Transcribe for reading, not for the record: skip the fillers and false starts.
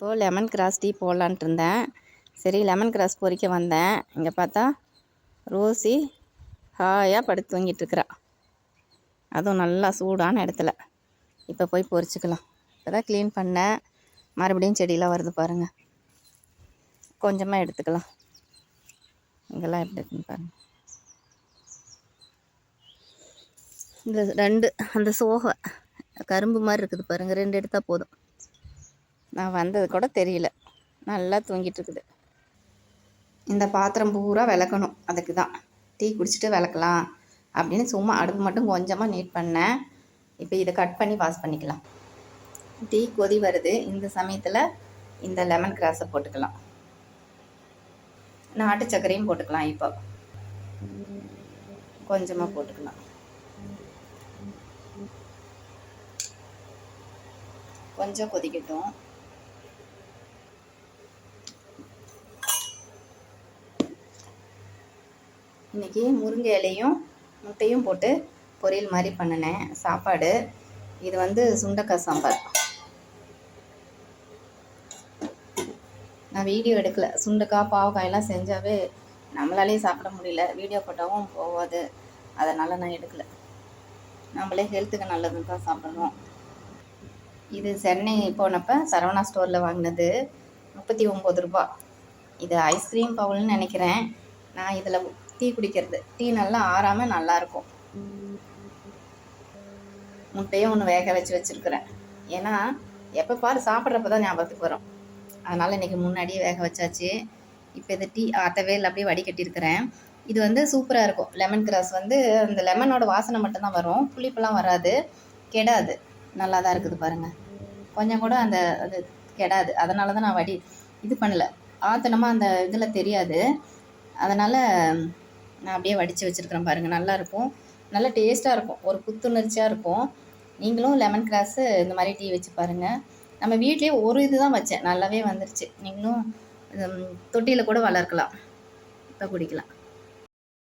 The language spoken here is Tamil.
இப்போது லெமன் கிராஸ் டீ போடலான்ட்டு இருந்தேன். சரி லெமன் கிராஸ் பொறிக்க வந்தேன். இங்கே பார்த்தா ரோசி ஹாயாக படுத்து தூங்கிட்டுருக்குறா. அதுவும் நல்லா சூடான இடத்துல. இப்போ போய் பொறிச்சிக்கலாம். இப்போ தான் க்ளீன் பண்ணேன். மறுபடியும் செடியெலாம் வருது பாருங்கள். கொஞ்சமாக எடுத்துக்கலாம். இங்கெல்லாம் எப்படி இருக்குன்னு பாருங்கள். இந்த 2 அந்த சோகை கரும்பு மாதிரி இருக்குது பாருங்கள். 2 எடுத்தால் போதும். நான் வந்தது கூட தெரியல. நல்லா தூங்கிட்டு இருக்குது. இந்த பாத்திரம் பூரா விளக்கணும். அதுக்கு தான் டீ குடிச்சிட்டு விளக்கலாம் அப்படின்னு சும்மா அடுப்பு மட்டும் கொஞ்சமாக நீட் பண்ணேன். இப்போ இதை கட் பண்ணி வாஷ் பண்ணிக்கலாம். டீ கொதி வருது. இந்த சமயத்தில் இந்த லெமன் கிராஸை போட்டுக்கலாம். நாட்டு சர்க்கரையும் போட்டுக்கலாம். இப்போ கொஞ்சமாக போட்டுக்கலாம். கொஞ்சம் கொதிக்கட்டும். இன்றைக்கி முருங்கை இலையும் முட்டையும் போட்டு பொரியல் மாதிரி பண்ணினேன் சாப்பாடு. இது சுண்டக்காய் சாம்பார். நான் வீடியோ எடுக்கலை. சுண்டைக்காய் பாவக்காயெல்லாம் செஞ்சாவே நம்மளாலே சாப்பிட முடியல. வீடியோ போட்டாவும் போகாது. அதனால் நான் எடுக்கலை. நம்மளே ஹெல்த்துக்கு நல்லதுன்னு தான் சாப்பிடணும். இது சென்னை போனப்போ சரவணா ஸ்டோரில் வாங்கினது. 39 ரூபா. இது ஐஸ்கிரீம் பவுல்னு நினைக்கிறேன். நான் இதில் டீ குடிக்கிறது. டீ நல்லா ஆறாமல் நல்லாயிருக்கும். முட்டையும் ஒன்று வேக வச்சுருக்கிறேன். ஏன்னா எப்போ பாரு சாப்பிட்றப்ப தான் ஞாபகத்துக்கு வரும். அதனால் இன்றைக்கி முன்னாடியே வேக வச்சாச்சு. இப்போ இது டீ ஆற்றவே இல்லை, அப்படியே வடிகட்டியிருக்கிறேன். இது சூப்பராக இருக்கும். லெமன் கிராஸ் அந்த லெமனோட வாசனை மட்டும்தான் வரும். புளிப்பெல்லாம் வராது, கெடாது. நல்லா தான் இருக்குது பாருங்கள். கொஞ்சம் கூட அது கெடாது. அதனால தான் நான் இது பண்ணலை. ஆற்றணுமா அந்த இதில் தெரியாது. அதனால் நான் அப்படியே வடித்து வச்சுருக்கிறேன் பாருங்கள். நல்லாயிருக்கும். நல்லா டேஸ்ட்டாக இருக்கும். ஒரு புத்துணர்ச்சியாக இருக்கும். நீங்களும் லெமன் கிராஸு இந்த மாதிரி டீ வச்சு பாருங்கள். நம்ம வீட்லேயே ஒரு இது தான் வச்சேன். நல்லாவே வந்துருச்சு. நீங்களும் தொட்டியில் கூட வளர்க்கலாம். இப்போ குடிக்கலாம்.